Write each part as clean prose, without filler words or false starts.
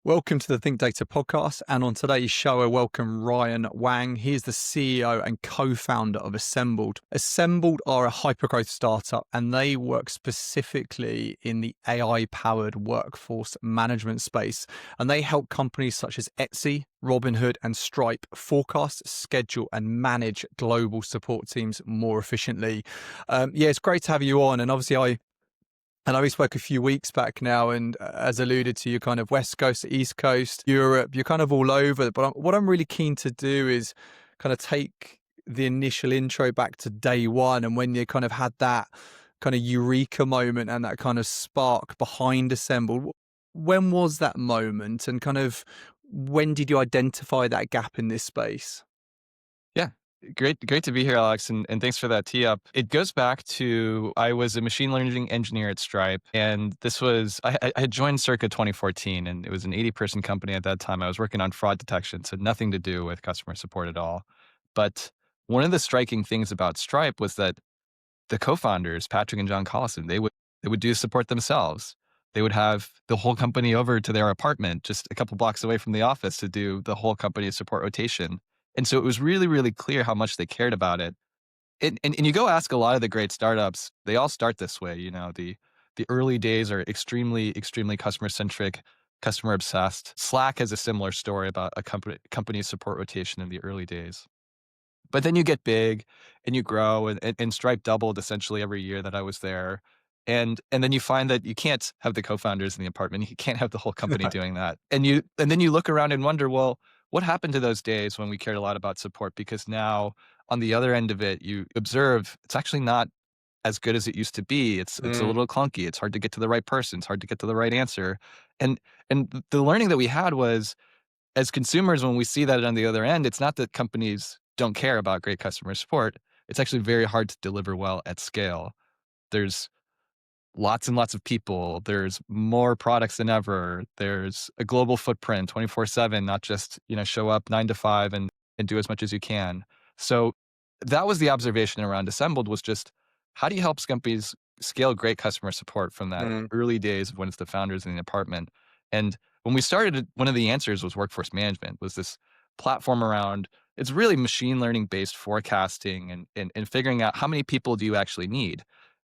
Welcome to the ThinkData Podcast, and on today's show, I welcome Ryan Wang. He is the CEO and co-founder of Assembled. Assembled are a hypergrowth startup, and they work specifically in the AI-powered workforce management space, and they help companies such as Etsy, Robinhood, and Stripe forecast, schedule, and manage global support teams more efficiently. It's great to have you on, and obviously I know we spoke a few weeks back now, and as alluded to, you're kind of West Coast, East Coast, Europe, you're kind of all over. But what I'm really keen to do is kind of take the initial intro back to day one and when you kind of had that kind of eureka moment and that kind of spark behind Assembled. When was that moment, and kind of when did you identify that gap in this space? Yeah, great to be here, Alex, and thanks for that tee up. It goes back to I was a machine learning engineer at Stripe, and this was I had joined circa 2014, and it was an 80-person company at that time. I was working on fraud detection, so nothing to do with customer support at all. But one of the striking things about Stripe was that the co-founders, Patrick and John Collison, they would do support themselves. They would have the whole company over to their apartment just a couple blocks away from the office to do the whole company support rotation. And so it was really, really clear how much they cared about it. And you go ask a lot of the great startups, they all start this way. You know, the early days are extremely, extremely customer centric, customer obsessed. Slack has a similar story about a company support rotation in the early days. But then you get big and you grow, and Stripe doubled essentially every year that I was there. And then you find that you can't have the co-founders in the apartment. You can't have the whole company doing that. And then you look around and wonder, well, what happened to those days when we cared a lot about support? Because now on the other end of it, you observe it's actually not as good as it used to be. It's a little clunky. It's hard to get to the right person. It's hard to get to the right answer. And the learning that we had was, as consumers, when we see that on the other end, it's not that companies don't care about great customer support. It's actually very hard to deliver well at scale. There's lots and lots of people. There's more products than ever. There's a global footprint 24/7, not just, show up 9 to 5 and do as much as you can. So that was the observation around Assembled, was just how do you help companies scale great customer support from that early days of when it's the founders in the apartment? And when we started, one of the answers was workforce management, was this platform around, it's really machine learning based forecasting and figuring out how many people do you actually need.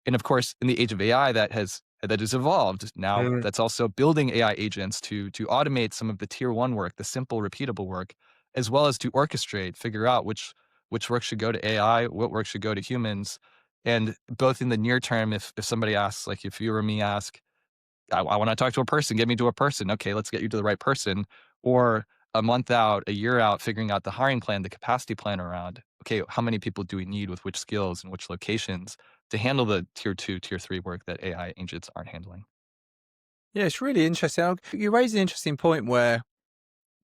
And of course, in the age of AI, that has evolved. Now that's also building AI agents to automate some of the tier one work, the simple, repeatable work, as well as to orchestrate, figure out which work should go to AI, what work should go to humans. And both in the near term, if somebody asks, like if you or me ask, I want to talk to a person, get me to a person. Okay, let's get you to the right person. Or a month out, a year out, figuring out the hiring plan, the capacity plan around, okay, how many people do we need with which skills and which locations to handle the tier 2, tier 3 work that AI agents aren't handling? Yeah, it's really interesting. You raise an interesting point where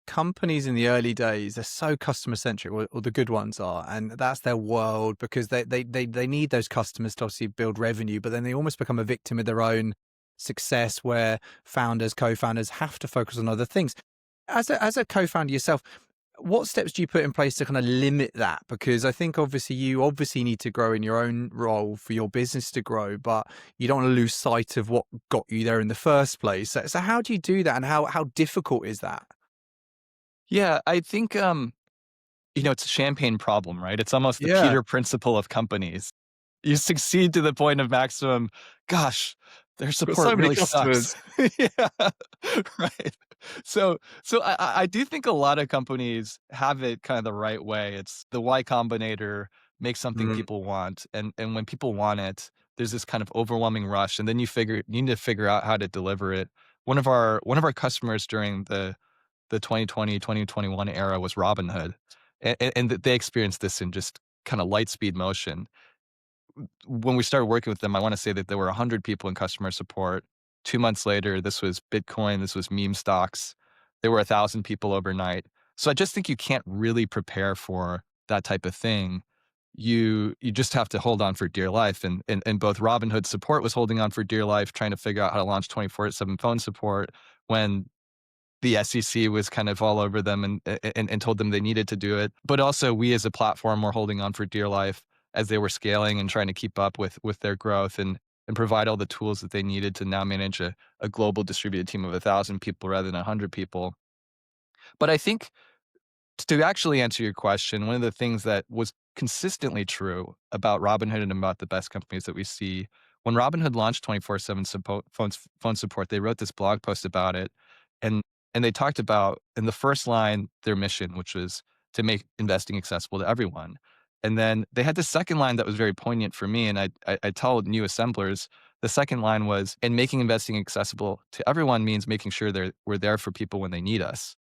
companies in the early days are so customer centric, or the good ones are, and that's their world, because they need those customers to obviously build revenue, but then they almost become a victim of their own success, where founders, co-founders have to focus on other things. As a co-founder yourself, what steps do you put in place to kind of limit that? Because I think you obviously need to grow in your own role for your business to grow, but you don't want to lose sight of what got you there in the first place. So how do you do that, and how difficult is that? Yeah, I think, it's a champagne problem, right? It's almost the Yeah. Peter principle of companies. You succeed to the point of maximum, gosh, their Got support so many really sucks. customers. Yeah, right. So I do think a lot of companies have it kind of the right way. It's the Y Combinator, make something Mm. people want. And when people want it, there's this kind of overwhelming rush. And then you need to figure out how to deliver it. One of our customers during the 2020, 2021 era was Robinhood. And they experienced this in just kind of light speed motion. When we started working with them, I want to say that there were 100 people in customer support. 2 months later, this was Bitcoin, this was meme stocks. There were 1,000 people overnight. So I just think you can't really prepare for that type of thing. You just have to hold on for dear life. And both Robinhood support was holding on for dear life, trying to figure out how to launch 24/7 phone support when the SEC was kind of all over them and told them they needed to do it. But also we as a platform were holding on for dear life as they were scaling and trying to keep up with their growth. And and provide all the tools that they needed to now manage a global distributed team of 1,000 people rather than 100 people. But I think to actually answer your question, one of the things that was consistently true about Robinhood and about the best companies that we see, when Robinhood launched 24/7 phone support, they wrote this blog post about it, and they talked about in the first line their mission, which was to make investing accessible to everyone. And then they had the second line that was very poignant for me, and I tell new assemblers the second line was, and making investing accessible to everyone means making sure we're there for people when they need us,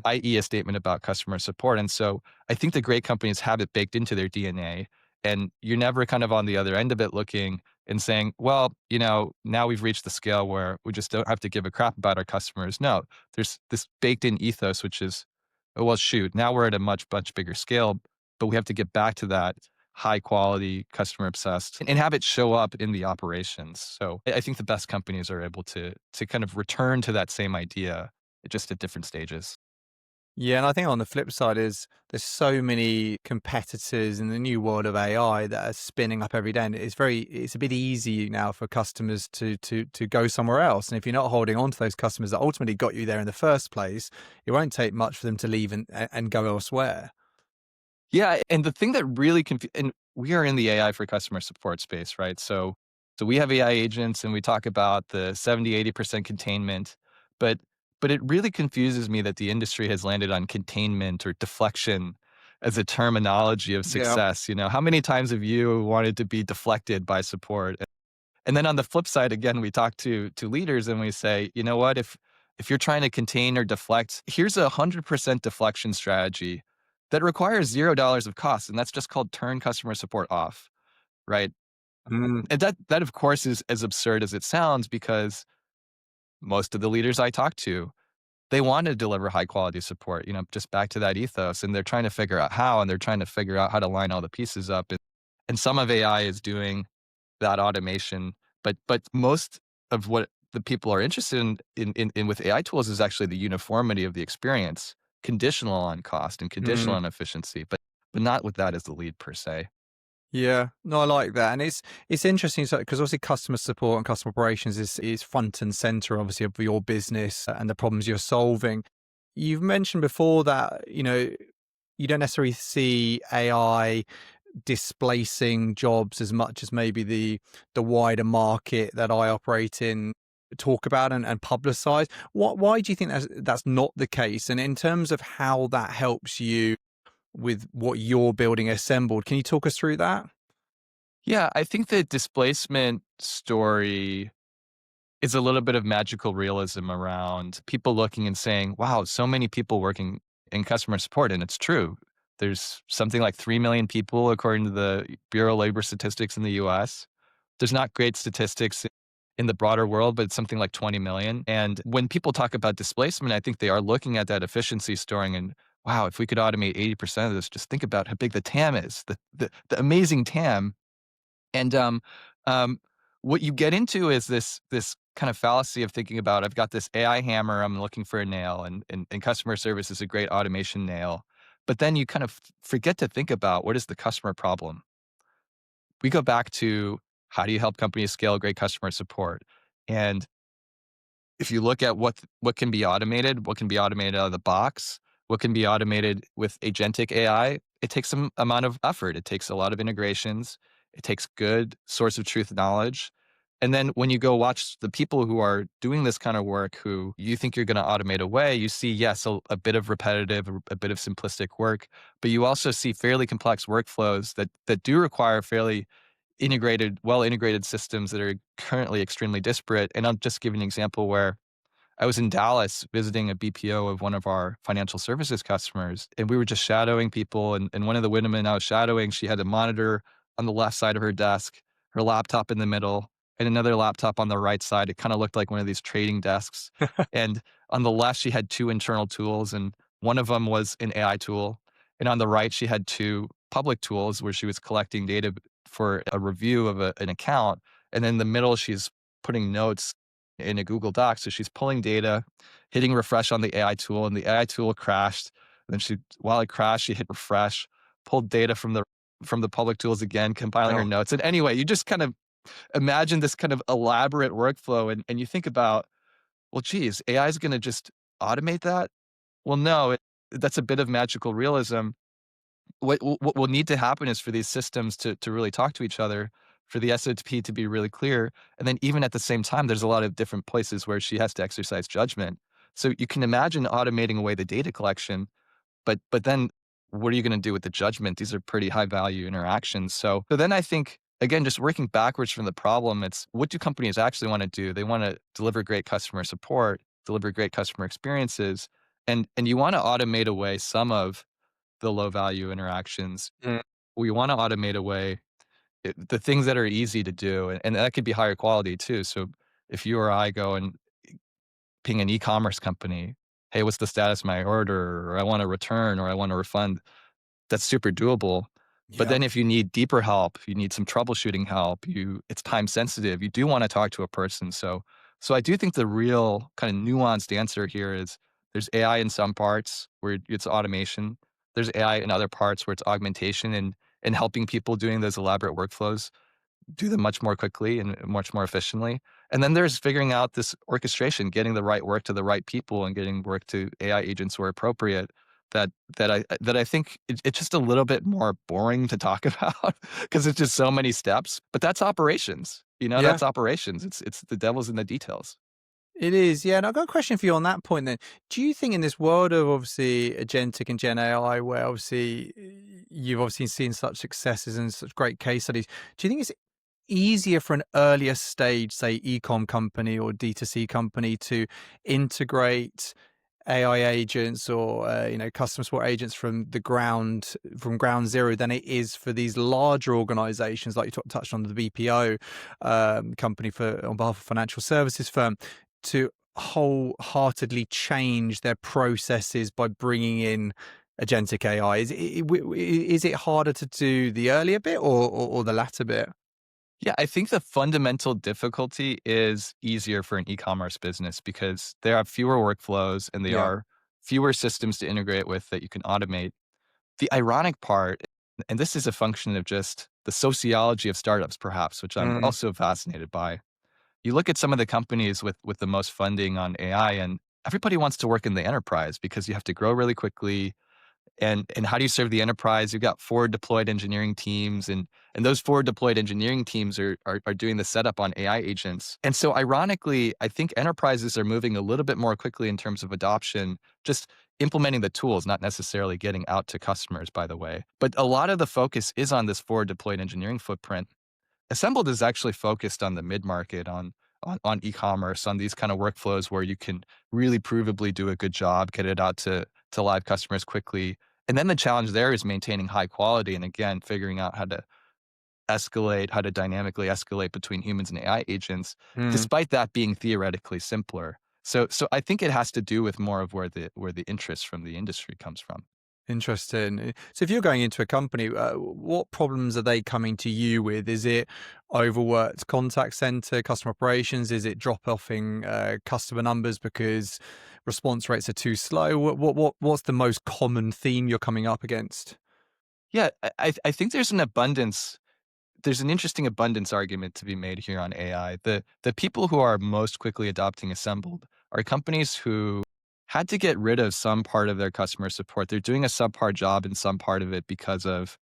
i.e. a statement about customer support. And so I think the great companies have it baked into their DNA, and you're never kind of on the other end of it looking and saying, well, now we've reached the scale where we just don't have to give a crap about our customers. No, there's this baked in ethos, which is, oh, well, shoot, now we're at a much, much bigger scale, but we have to get back to that high quality, customer obsessed, and have it show up in the operations. So I think the best companies are able to kind of return to that same idea, just at different stages. Yeah, and I think on the flip side is there's so many competitors in the new world of AI that are spinning up every day, and it's a bit easy now for customers to go somewhere else. And if you're not holding on to those customers that ultimately got you there in the first place, it won't take much for them to leave and go elsewhere. Yeah, and the thing that really and we are in the AI for customer support space, right? So we have AI agents and we talk about the 70-80% containment, but it really confuses me that the industry has landed on containment or deflection as a terminology of Yeah. success. How many times have you wanted to be deflected by support? And then on the flip side, again, we talk to leaders and we say, you know what, if you're trying to contain or deflect, here's 100% deflection strategy that requires $0 of cost, and that's just called turn customer support off, right? Mm. And that of course is as absurd as it sounds, because most of the leaders I talk to, they want to deliver high quality support, just back to that ethos, and they're trying to figure out how, and they're trying to figure out how to line all the pieces up. And some of AI is doing that automation, but most of what the people are interested in with AI tools is actually the uniformity of the experience, conditional on cost and conditional Mm. on efficiency, but not with that as the lead per se. Yeah, no, I like that, and it's interesting because obviously customer support and customer operations is front and center, obviously, of your business and the problems you're solving. You've mentioned before that you don't necessarily see AI displacing jobs as much as maybe the wider market that I operate in talk about and publicize. Why do you think that's not the case? And in terms of how that helps you with what you're building assembled, can you talk us through that? Yeah, I think the displacement story is a little bit of magical realism around people looking and saying, wow, so many people working in customer support. And it's true. There's something like 3 million people, according to the Bureau of Labor Statistics in the US. There's not great statistics in the broader world, but it's something like 20 million. And when people talk about displacement, I think they are looking at that efficiency storing and, wow, if we could automate 80% of this, just think about how big the TAM is, the amazing TAM. And what you get into is this kind of fallacy of thinking about, I've got this AI hammer, I'm looking for a nail, and customer service is a great automation nail. But then you kind of forget to think about, what is the customer problem? We go back to, how do you help companies scale great customer support? And if you look at what can be automated, what can be automated out of the box, what can be automated with agentic AI, it takes some amount of effort. It takes a lot of integrations. It takes good source of truth knowledge. And then when you go watch the people who are doing this kind of work, who you think you're going to automate away, you see, yes, a bit of repetitive, a bit of simplistic work, but you also see fairly complex workflows that do require fairly well integrated systems that are currently extremely disparate. And I'll just give you an example where I was in Dallas visiting a BPO of one of our financial services customers, and we were just shadowing people. And one of the women I was shadowing, she had a monitor on the left side of her desk, her laptop in the middle, and another laptop on the right side. It kind of looked like one of these trading desks. And on the left, she had two internal tools, and one of them was an AI tool. And on the right, she had two public tools where she was collecting data for a review of an account. And then in the middle, she's putting notes in a Google Doc. So she's pulling data, hitting refresh on the AI tool, and the AI tool crashed. And then while it crashed, she hit refresh, pulled data from the public tools again, compiling her Oh, notes. And anyway, you just kind of imagine this kind of elaborate workflow, and you think about, well, geez, AI is going to just automate that? Well, no, that's a bit of magical realism. What will need to happen is for these systems to really talk to each other, for the SOP to be really clear, and then even at the same time, there's a lot of different places where she has to exercise judgment. So you can imagine automating away the data collection, but then what are you going to do with the judgment? These are pretty high value interactions. So then I think, again, just working backwards from the problem, it's what do companies actually want to do? They want to deliver great customer support, deliver great customer experiences, and you want to automate away some of the low value interactions. Mm. We want to automate away the things that are easy to do, and that could be higher quality too. So if you or I go and ping an e-commerce company, hey, what's the status of my order? Or I want to return, or I want to refund, that's super doable. But Yeah. then if you need deeper help, you need some troubleshooting help, it's time sensitive, you do want to talk to a person. So I do think the real kind of nuanced answer here is there's AI in some parts where it's automation. There's AI in other parts where it's augmentation and helping people doing those elaborate workflows do them much more quickly and much more efficiently. And then there's figuring out this orchestration, getting the right work to the right people and getting work to AI agents where appropriate. That I think it's just a little bit more boring to talk about because it's just so many steps. But that's operations. Yeah. That's operations. It's the devil's in the details. It is, yeah. And I've got a question for you on that point then. Do you think in this world of obviously agentic and Gen AI, where obviously you've obviously seen such successes and such great case studies, do you think it's easier for an earlier stage, say, e-com company or D2C company to integrate AI agents or customer support agents from ground zero than it is for these larger organizations like you touched on, the BPO company on behalf of financial services firm, to wholeheartedly change their processes by bringing in agentic AI? Is it harder to do the earlier bit or the latter bit? Yeah, I think the fundamental difficulty is easier for an e-commerce business because there are fewer workflows and there Yeah. are fewer systems to integrate with that you can automate. The ironic part, and this is a function of just the sociology of startups, perhaps, which I'm Mm. also fascinated by. You look at some of the companies with the most funding on AI, and everybody wants to work in the enterprise because you have to grow really quickly. And how do you serve the enterprise? You've got forward deployed engineering teams, and those forward deployed engineering teams are doing the setup on AI agents. And so ironically, I think enterprises are moving a little bit more quickly in terms of adoption, just implementing the tools, not necessarily getting out to customers, by the way. But a lot of the focus is on this forward deployed engineering footprint. Assembled is actually focused on the mid-market, on e-commerce, on these kind of workflows where you can really provably do a good job, get it out to live customers quickly. And then the challenge there is maintaining high quality and again, figuring out how to dynamically escalate between humans and AI agents, Mm. despite that being theoretically simpler. So I think it has to do with more of where the interest from the industry comes from. Interesting. So if you're going into a company, what problems are they coming to you with? Is it overworked contact center, customer operations? Is it drop off in customer numbers because response rates are too slow? What's the most common theme you're coming up against? Yeah, I think there's an interesting abundance argument to be made here on AI. The people who are most quickly adopting Assembled are companies who had to get rid of some part of their customer support. They're doing a subpar job in some part of it because of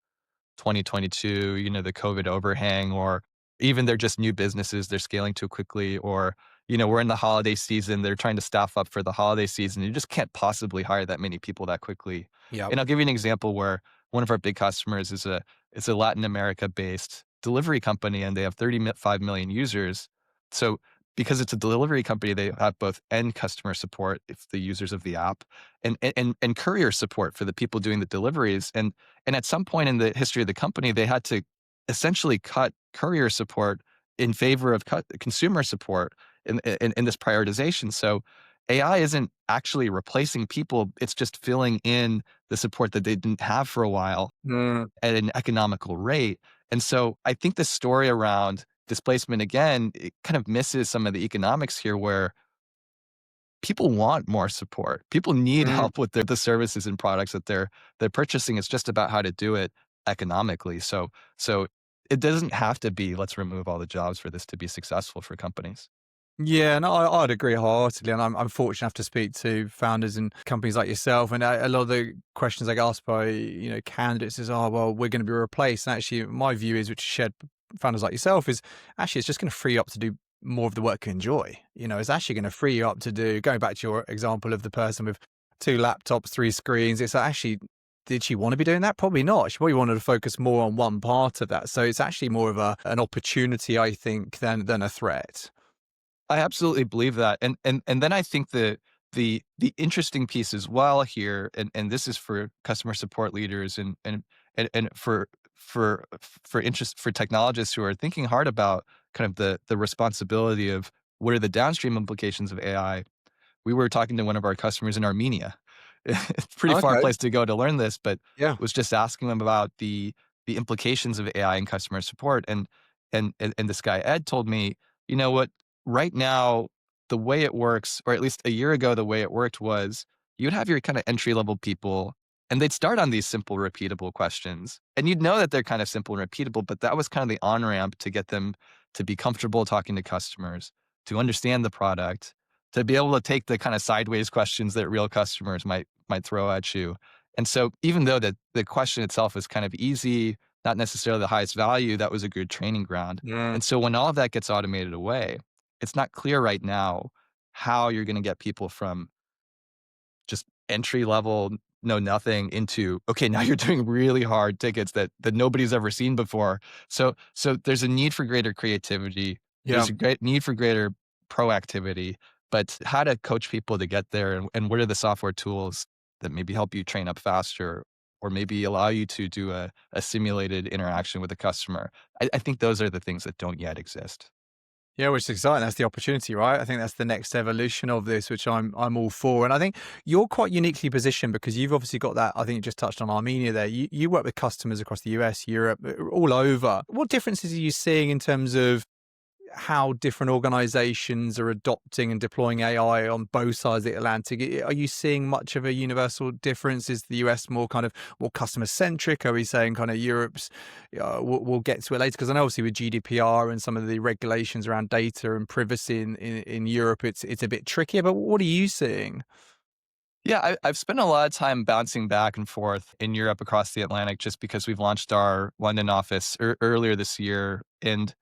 2022, the COVID overhang, or even they're just new businesses, they're scaling too quickly, or, we're in the holiday season, they're trying to staff up for the holiday season. You just can't possibly hire that many people that quickly. Yeah. And I'll give you an example where one of our big customers is a Latin America based delivery company and they have 35 million users. So because it's a delivery company, they have both end customer support, if the users of the app, and courier support for the people doing the deliveries. And at some point in the history of the company, they had to essentially cut courier support in favor of consumer support in this prioritization. So AI isn't actually replacing people. It's just filling in the support that they didn't have for a while Mm. at an economical rate. And so I think the story around displacement, again, it kind of misses some of the economics here where people want more support. People need Mm. help with the services and products that they're purchasing. It's just about how to do it economically. So it doesn't have to be, let's remove all the jobs for this to be successful for companies. Yeah, no, I'd agree wholeheartedly, and I'm fortunate enough to speak to founders and companies like yourself. And a lot of the questions I get asked by candidates is, "Oh, well, we're going to be replaced." And actually, my view is, which is shared by founders like yourself, is actually it's just going to free you up to do more of the work you enjoy. It's actually going to free you up to do. Going back to your example of the person with 2 laptops, 3 screens, it's actually. Did she want to be doing that? Probably not. She probably wanted to focus more on one part of that. So it's actually more of an opportunity, I think, than a threat. I absolutely believe that. And then I think the interesting piece as well here, and this is for customer support leaders and for technologists who are thinking hard about kind of the responsibility of what are the downstream implications of AI. We were talking to one of our customers in Armenia. It's a pretty far Okay. place to go to learn this, but Yeah. was just asking them about the implications of AI in customer support. And this guy Ed told me, you know what, right now the way it works, or at least a year ago, the way it worked was you'd have your kind of entry level people, and they'd start on these simple, repeatable questions, and you'd know that they're kind of simple and repeatable, but that was kind of the on ramp to get them to be comfortable talking to customers, to understand the product, to be able to take the kind of sideways questions that real customers might throw at you. And so even though the question itself is kind of easy, not necessarily the highest value, that was a good training ground. Yeah. And so when all of that gets automated away, it's not clear right now how you're going to get people from just entry level, know nothing into, okay, now you're doing really hard tickets that nobody's ever seen before. So there's a need for greater creativity. Yeah. There's a great need for greater proactivity, but how to coach people to get there, and what are the software tools that maybe help you train up faster, or maybe allow you to do a simulated interaction with a customer. I think those are the things that don't yet exist. Yeah, which is exciting. That's the opportunity, right? I think that's the next evolution of this, which I'm all for. And I think you're quite uniquely positioned because you've obviously got that. I think you just touched on Armenia there. You work with customers across the US, Europe, all over. What differences are you seeing in terms of how different organizations are adopting and deploying AI on both sides of the Atlantic? Are you seeing much of a universal difference? Is the US more customer centric? Are we saying kind of Europe's, we'll get to it later? Because I know obviously with GDPR and some of the regulations around data and privacy in Europe, it's a bit trickier, but what are you seeing? Yeah, I've spent a lot of time bouncing back and forth in Europe across the Atlantic just because we've launched our London office earlier this year. And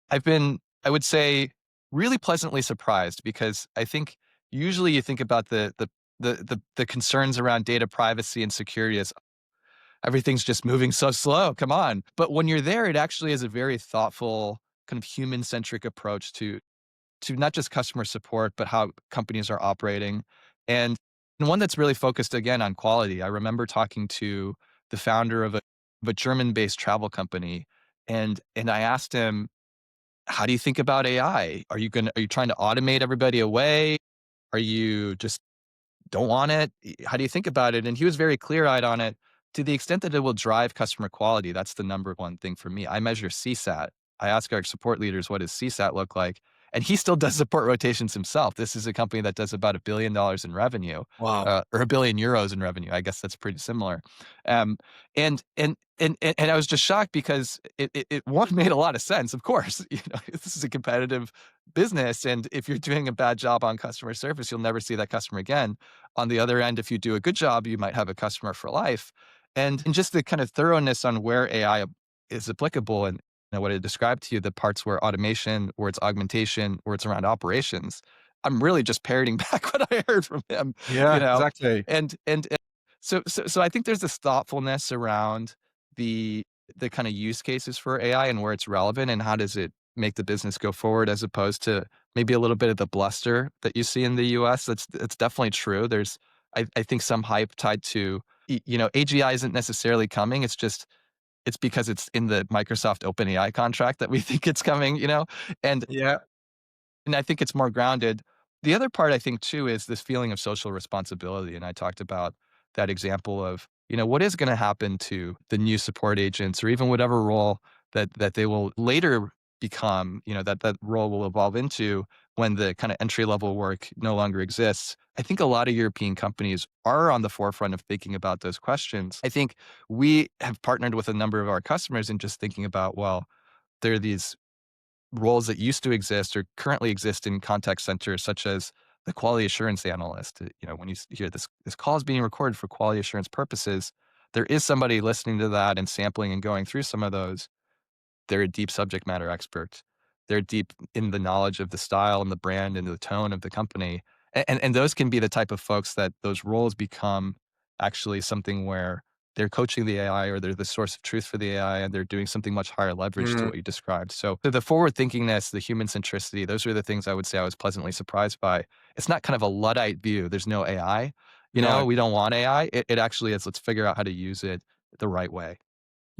I've been, I would say, really pleasantly surprised because I think usually you think about the concerns around data privacy and security as everything's just moving so slow. Come on. But when you're there, it actually is a very thoughtful, kind of human-centric approach to not just customer support, but how companies are operating. And one that's really focused again on quality. I remember talking to the founder of a German-based travel company, and I asked him, how do you think about AI? Are you trying to automate everybody away? Are you just don't want it? How do you think about it? And he was very clear-eyed on it to the extent that it will drive customer quality. That's the number one thing for me. I measure CSAT. I ask our support leaders, what does CSAT look like? And he still does support rotations himself. This is a company that does about $1 billion in revenue, Wow. or €1 billion in revenue. I guess that's pretty similar. Um, and I was just shocked because it one made a lot of sense. Of course, this is a competitive business, and if you're doing a bad job on customer service, you'll never see that customer again. On the other end, if you do a good job, you might have a customer for life. And just the kind of thoroughness on where AI is applicable, and what I described to you, the parts where automation, where it's augmentation, where it's around operations. I'm really just parroting back what I heard from him, you Yeah, know. exactly. And so I think there's this thoughtfulness around the kind of use cases for AI and where it's relevant and how does it make the business go forward, as opposed to maybe a little bit of the bluster that you see in the US. That's definitely true. There's I think some hype tied to AGI isn't necessarily coming. It's because it's in the Microsoft OpenAI contract that we think it's coming. And Yeah. and I think it's more grounded. The other part I think too is this feeling of social responsibility. And I talked about that example of, what is going to happen to the new support agents or even whatever role that they will later become, that role will evolve into when the kind of entry level work no longer exists. I think a lot of European companies are on the forefront of thinking about those questions. I think we have partnered with a number of our customers in just thinking about, well, there are these roles that used to exist or currently exist in contact centers, such as the quality assurance analyst. When you hear this call is being recorded for quality assurance purposes, there is somebody listening to that and sampling and going through some of those. They're a deep subject matter expert. They're deep in the knowledge of the style and the brand and the tone of the company. And those can be the type of folks that those roles become actually something where they're coaching the AI or they're the source of truth for the AI and they're doing something much higher leverage to what you described. So the forward thinkingness, the human centricity, those are the things I would say I was pleasantly surprised by. It's not kind of a Luddite view. There's no AI. No. We don't want AI. It actually is, let's figure out how to use it the right way.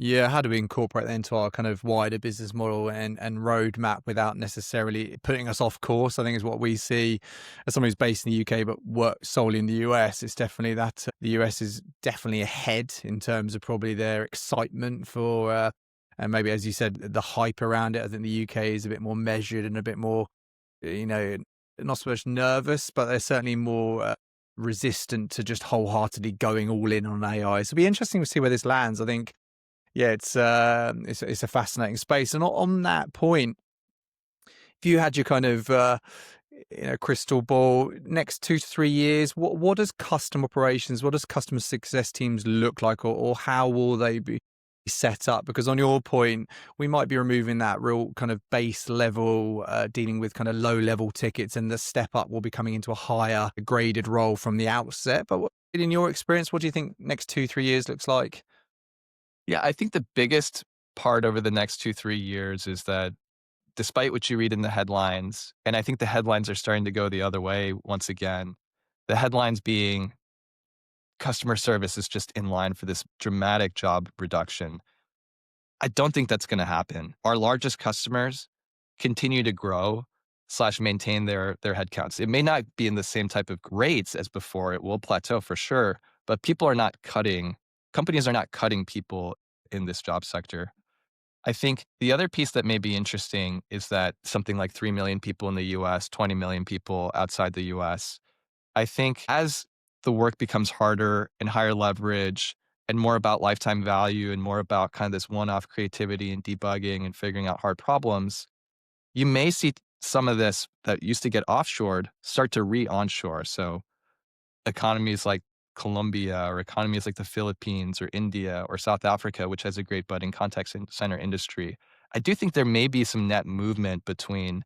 Yeah, how do we incorporate that into our kind of wider business model and roadmap without necessarily putting us off course? I think is what we see as someone who's based in the UK but works solely in the US. It's definitely that the US is definitely ahead in terms of probably their excitement for, and maybe as you said, the hype around it. I think the UK is a bit more measured and a bit more, not so much nervous, but they're certainly more resistant to just wholeheartedly going all in on AI. So it'll be interesting to see where this lands. I think. Yeah, it's a fascinating space. And on that point, if you had your kind of crystal ball, next 2 to 3 years, what does custom operations, what does customer success teams look like, or how will they be set up? Because on your point, we might be removing that real kind of base level, dealing with kind of low level tickets, and the step up will be coming into a higher graded role from the outset. But in your experience, what do you think next 2-3 years looks like? Yeah, I think the biggest part over the next 2-3 years is that despite what you read in the headlines, and I think the headlines are starting to go the other way once again, the headlines being customer service is just in line for this dramatic job reduction. I don't think that's going to happen. Our largest customers continue to grow / maintain their headcounts. It may not be in the same type of rates as before. It will plateau for sure, but companies are not cutting people in this job sector. I think the other piece that may be interesting is that something like 3 million people in the US, 20 million people outside the US. I think as the work becomes harder and higher leverage and more about lifetime value and more about kind of this one-off creativity and debugging and figuring out hard problems, you may see some of this that used to get offshored start to re-onshore. So economies like Colombia or economies like the Philippines or India or South Africa, which has a great budding contact center industry. I do think there may be some net movement between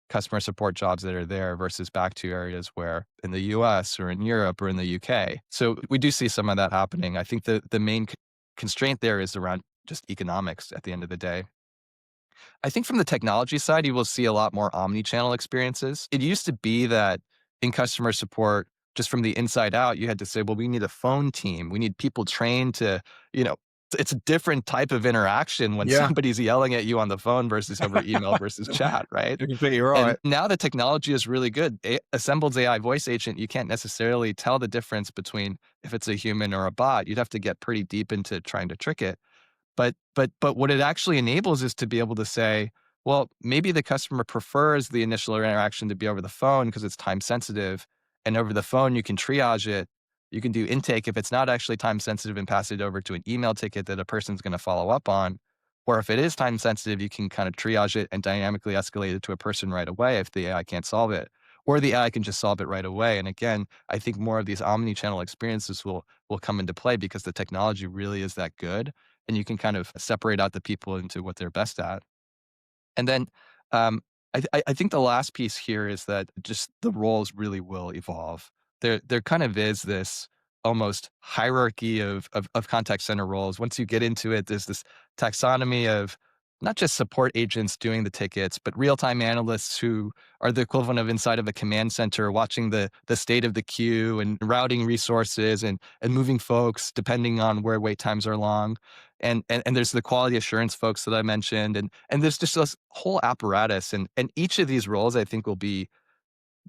customer support jobs that are there versus back to areas where in the US or in Europe or in the UK. So we do see some of that happening. I think the main constraint there is around just economics at the end of the day. I think from the technology side, you will see a lot more omni-channel experiences. It used to be that in customer support, just from the inside out, you had to say, well, we need a phone team. We need people trained to, it's a different type of interaction when somebody's yelling at you on the phone versus over email versus chat, right? You're completely right. And now the technology is really good. Assembled's AI voice agent, you can't necessarily tell the difference between if it's a human or a bot. You'd have to get pretty deep into trying to trick it. But what it actually enables is to be able to say, well, maybe the customer prefers the initial interaction to be over the phone because it's time sensitive. And over the phone, you can triage it. You can do intake if it's not actually time sensitive and pass it over to an email ticket that a person's going to follow up on. Or if it is time sensitive, you can kind of triage it and dynamically escalate it to a person right away if the AI can't solve it. Or the AI can just solve it right away. And again, I think more of these omni-channel experiences will come into play because the technology really is that good. And you can kind of separate out the people into what they're best at. And then I think the last piece here is that just the roles really will evolve. There kind of is this almost hierarchy of contact center roles. Once you get into it, there's this taxonomy of not just support agents doing the tickets, but real-time analysts who are the equivalent of inside of a command center, watching the state of the queue and routing resources and moving folks depending on where wait times are long. And there's the quality assurance folks that I mentioned. And there's just this whole apparatus. And each of these roles, I think, will be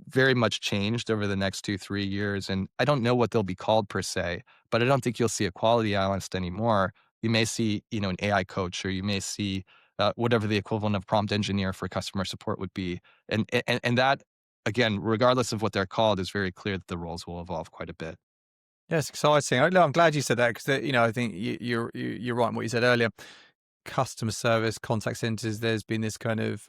very much changed over the next 2-3 years. And I don't know what they'll be called per se, but I don't think you'll see a quality analyst anymore. You may see, an AI coach, or you may see whatever the equivalent of prompt engineer for customer support would be. And that, again, regardless of what they're called, is very clear that the roles will evolve quite a bit. Yeah, it's exciting. I'm glad you said that because, I think you're right in what you said earlier. customer service contact centers, there's been this kind of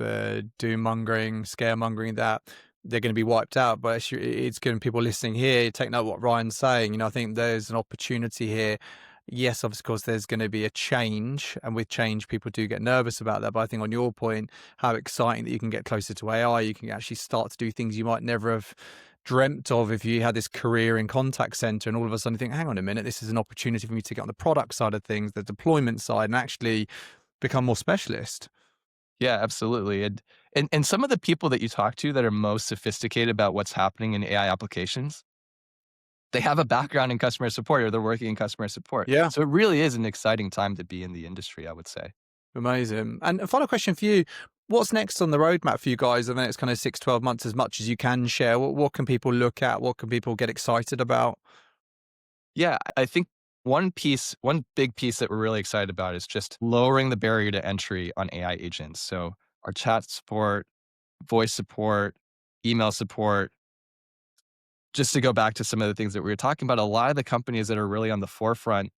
doom mongering, scaremongering that they're going to be wiped out. But it's going to people listening here take note of what Ryan's saying. I think there's an opportunity here. Yes, of course, there's going to be a change, and with change, people do get nervous about that. But I think on your point, how exciting that you can get closer to AI, you can actually start to do things you might never have dreamt of if you had this career in contact center, and all of a sudden you think, hang on a minute, this is an opportunity for me to get on the product side of things, the deployment side, and actually become more specialist. Yeah, absolutely. And some of the people that you talk to that are most sophisticated about what's happening in AI applications, they have a background in customer support or they're working in customer support. Yeah. So it really is an exciting time to be in the industry, I would say. Amazing. And a final question for you. What's next on the roadmap for you guys in the next kind of 6-12 months, as much as you can share? What can people look at? What can people get excited about? Yeah, I think one big piece that we're really excited about is just lowering the barrier to entry on AI agents. So our chat support, voice support, email support. Just to go back to some of the things that we were talking about, a lot of the companies that are really on the forefront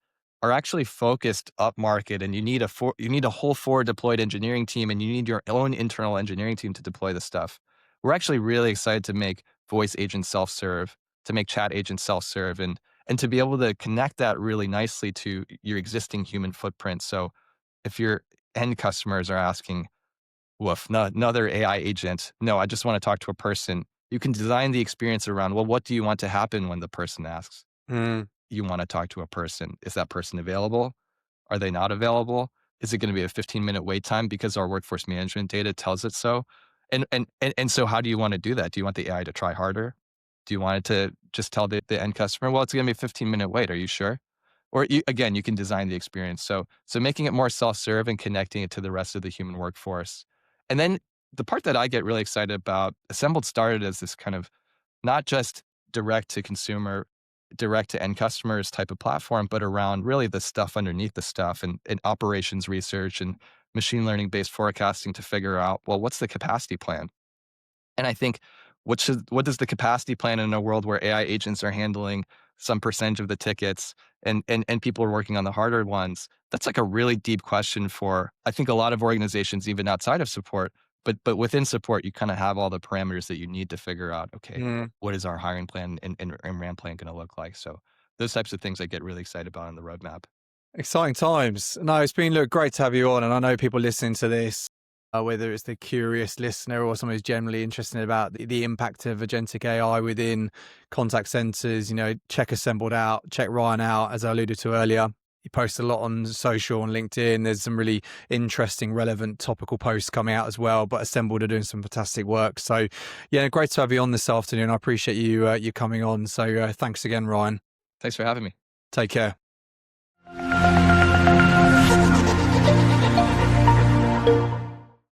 are actually focused up market, and you need a whole forward deployed engineering team, and you need your own internal engineering team to deploy the stuff. We're actually really excited to make voice agents self-serve, to make chat agents self-serve, and to be able to connect that really nicely to your existing human footprint. So if your end customers are asking, woof, another AI agent, no, I just want to talk to a person, you can design the experience around, well, what do you want to happen when the person asks? You want to talk to a person. Is that person available? Are they not available? Is it going to be a 15-minute wait time because our workforce management data tells it so? And so how do you want to do that? Do you want the AI to try harder? Do you want it to just tell the end customer, well, it's going to be a 15-minute wait. Are you sure? Or again, you can design the experience. So making it more self-serve and connecting it to the rest of the human workforce. And then the part that I get really excited about, Assembled started as this kind of not just direct to consumer, direct to end customers type of platform, but around really the stuff underneath the stuff and operations research and machine learning based forecasting to figure out, well, what's the capacity plan? And I think what does the capacity plan in a world where AI agents are handling some percentage of the tickets and people are working on the harder ones? That's like a really deep question for, I think, a lot of organizations, even outside of support. But within support, you kind of have all the parameters that you need to figure out, okay, what is our hiring plan and ramp plan going to look like? So those types of things I get really excited about on the roadmap. Exciting times. No, it's been great to have you on. And I know people listening to this, whether it's the curious listener or someone who's generally interested about the impact of agentic AI within contact centers, check Assembled out, check Ryan out, as I alluded to earlier. He posts a lot on social and LinkedIn. There's some really interesting, relevant, topical posts coming out as well. But Assembled are doing some fantastic work. So, yeah, great to have you on this afternoon. I appreciate you coming on. So, thanks again, Ryan. Thanks for having me. Take care.